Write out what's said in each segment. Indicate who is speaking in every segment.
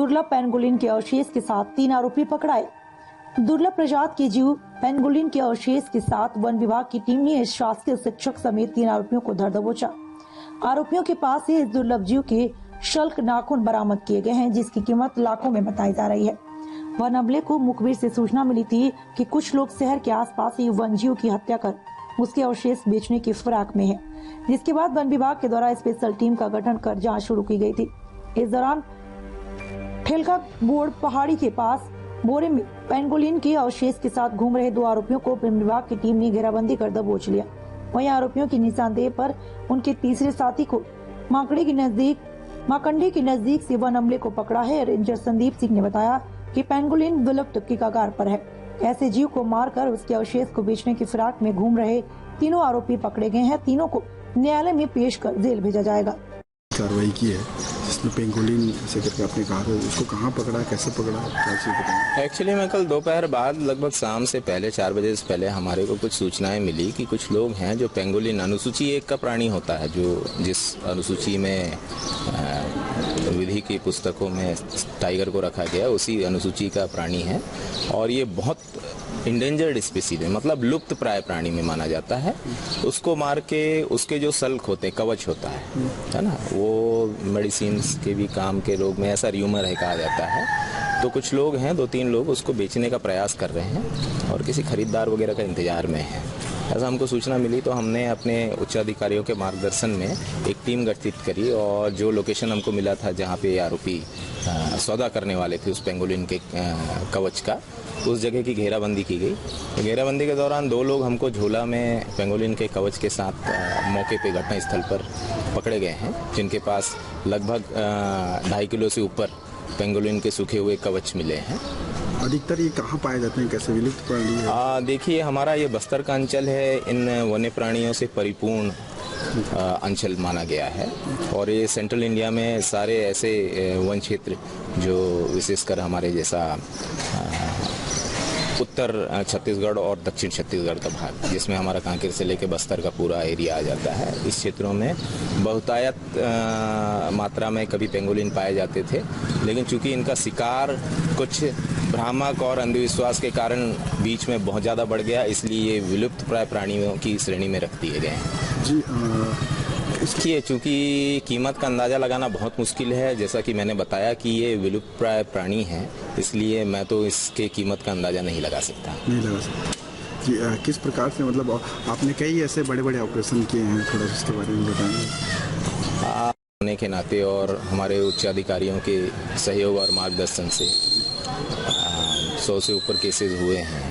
Speaker 1: दुर्लभ पेंगोलिन के अवशेष के साथ 3 आरोपी पकड़ाए। दुर्लभ प्रजाति के जीव पेंगोलिन के अवशेष के साथ वन विभाग की टीम ने इस शासकीय शिक्षक समेत 3 आरोपियों को धर दबोचा। आरोपियों के पास से इस दुर्लभ जीव के शल्क नाखून बरामद किए गए हैं, जिसकी कीमत लाखों में बताई जा रही है। वन अमले को मुखबिर से सूचना मिली थी कि कुछ लोग शहर के आसपास ही वन जीव की हत्या कर उसके अवशेष बेचने की फिराक में है, जिसके बाद वन विभाग के द्वारा स्पेशल टीम का गठन कर जांच शुरू की गई थी। इस दौरान ठेलका बोर्ड पहाड़ी के पास बोरे में पेंगोलिन के अवशेष के साथ घूम रहे 2 आरोपियों को वन विभाग की टीम ने घेराबंदी कर दबोच लिया। वहीं आरोपियों की निशानदेही पर उनके तीसरे साथी को माकंडी के नजदीक से वन अमले को पकड़ा है। रेंजर संदीप सिंह ने बताया कि पेंगोलिन विलुप्त की कगार पर है। ऐसे जीव को मारकर उसके अवशेष को बेचने की फिराक में घूम रहे 3 आरोपी पकड़े गए हैं। तीनों को न्यायालय में पेश कर जेल भेजा जाएगा।
Speaker 2: कार्रवाई की है जिसमें पेंगोलिन ऐसे करके आपने कहा था, उसको कहाँ पकड़ा, कैसे पकड़ा, क्या चीज़ बताएं?
Speaker 3: एक्चुअली मैं कल दोपहर बाद लगभग शाम से पहले 4 बजे से पहले हमारे को कुछ सूचनाएं मिली कि कुछ लोग हैं जो पेंगोलिन अनुसूची 1 का प्राणी होता है, जो जिस अनुसूची में विधि की पुस्तकों में टाइगर को रखा गया उसी अनुसूची का प्राणी है और ये बहुत इंडेंजर्ड स्पीसीज है, मतलब लुप्त प्राय प्राणी में माना जाता है। उसको मार के उसके जो सल्क होते हैं, कवच होता है ना, वो मेडिसिन के भी काम के रोग में ऐसा र्यूमर है कहा जाता है। तो कुछ लोग हैं, 2-3 लोग उसको बेचने का प्रयास कर रहे हैं और किसी खरीदार वगैरह का इंतजार में है। ऐसा हमको सूचना मिली तो हमने अपने उच्च अधिकारियों के मार्गदर्शन में एक टीम गठित करी और जो लोकेशन हमको मिला था जहाँ पे आरोपी सौदा करने वाले थे उस पेंगोलिन के कवच का, उस जगह की घेराबंदी की गई। घेराबंदी के दौरान 2 लोग हमको झोला में पेंगोलिन के कवच के साथ मौके पे घटनास्थल पर पकड़े गए हैं, जिनके पास लगभग 2.5 किलो से ऊपर पेंगोलिन के सूखे हुए कवच मिले हैं।
Speaker 2: अधिकतर ये कहाँ पाए जाते हैं, कैसे विलुप्त प्राणी है?
Speaker 3: देखिए, हमारा ये बस्तर का अंचल है, इन वन्य प्राणियों से परिपूर्ण अंचल माना गया है और ये सेंट्रल इंडिया में सारे ऐसे वन क्षेत्र जो विशेषकर हमारे जैसा उत्तर छत्तीसगढ़ और दक्षिण छत्तीसगढ़ का भाग, जिसमें हमारा कांकेर से लेकर बस्तर का पूरा एरिया आ जाता है, इस क्षेत्रों में बहुतायत मात्रा में कभी पेंगोलिन पाए जाते थे, लेकिन चूंकि इनका शिकार कुछ भ्रामक और अंधविश्वास के कारण बीच में बहुत ज़्यादा बढ़ गया, इसलिए ये विलुप्त प्राय प्राणियों की श्रेणी में रख दिए गए हैं।
Speaker 2: जी
Speaker 3: इसकी चूंकि कीमत का अंदाजा लगाना बहुत मुश्किल है, जैसा कि मैंने बताया कि ये विलुप्त प्राय प्राणी है, इसलिए मैं तो इसके कीमत का अंदाजा नहीं लगा सकता।
Speaker 2: जी किस प्रकार से, मतलब आपने कई ऐसे बड़े ऑपरेशन किए हैं, थोड़ा इसके बारे में बताएंगे?
Speaker 3: होने के नाते और हमारे उच्च अधिकारियों के सहयोग और मार्गदर्शन से 100 से ऊपर केसेस हुए हैं।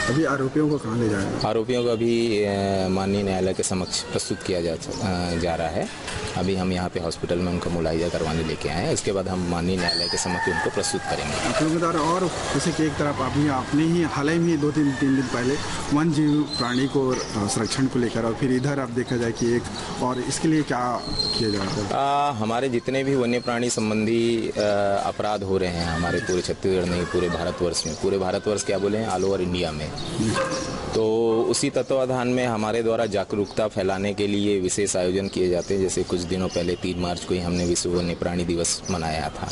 Speaker 2: अभी आरोपियों को कहाँ ले जाएंगे?
Speaker 3: आरोपियों को अभी माननीय न्यायालय के समक्ष प्रस्तुत किया जा रहा है। अभी हम यहाँ पे हॉस्पिटल में उनका मुलाहिजा करवाने लेके आए हैं, इसके बाद हम माननीय न्यायालय के समक्ष उनको प्रस्तुत करेंगे।
Speaker 2: आप लोगों द्वारा और जैसे कि एक तरफ अभी आपने ही हाल ही में 2-3 दिन पहले वन जीव प्राणी को संरक्षण को लेकर, और फिर इधर आप देखा जाए कि एक, और इसके लिए क्या किया जा रहा है?
Speaker 3: हमारे जितने भी वन्य प्राणी संबंधी अपराध हो रहे हैं हमारे पूरे छत्तीसगढ़ नहीं, पूरे भारतवर्ष में, पूरे भारतवर्ष क्या बोले, ऑल ओवर इंडिया में, तो उसी तत्वाधान में हमारे द्वारा जागरूकता फैलाने के लिए विशेष आयोजन किए जाते हैं। जैसे कुछ दिनों पहले 3 मार्च को ही हमने विश्व वन्य प्राणी दिवस मनाया था।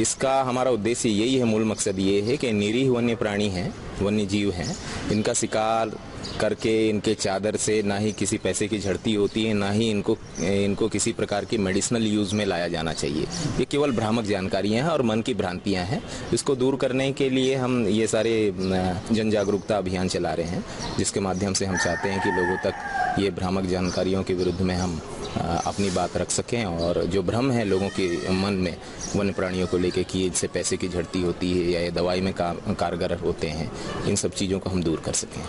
Speaker 3: इसका हमारा उद्देश्य यही है, मूल मकसद ये है कि निरीह वन्य प्राणी हैं, वन्य जीव हैं, इनका शिकार करके इनके चादर से ना ही किसी पैसे की झड़ती होती है, ना ही इनको किसी प्रकार की मेडिसिनल यूज में लाया जाना चाहिए। ये केवल भ्रामक जानकारियां हैं और मन की भ्रांतियां हैं। इसको दूर करने के लिए हम ये सारे जन जागरूकता अभियान चला रहे हैं, जिसके माध्यम से हम चाहते हैं कि लोगों तक ये भ्रामक जानकारियों के विरुद्ध में हम अपनी बात रख सकें और जो भ्रम है लोगों के मन में वन्य प्राणियों को लेकर कि इनसे पैसे की झड़ती होती है या ये दवाई में कारगर होते हैं, इन सब चीज़ों को हम दूर कर सकें।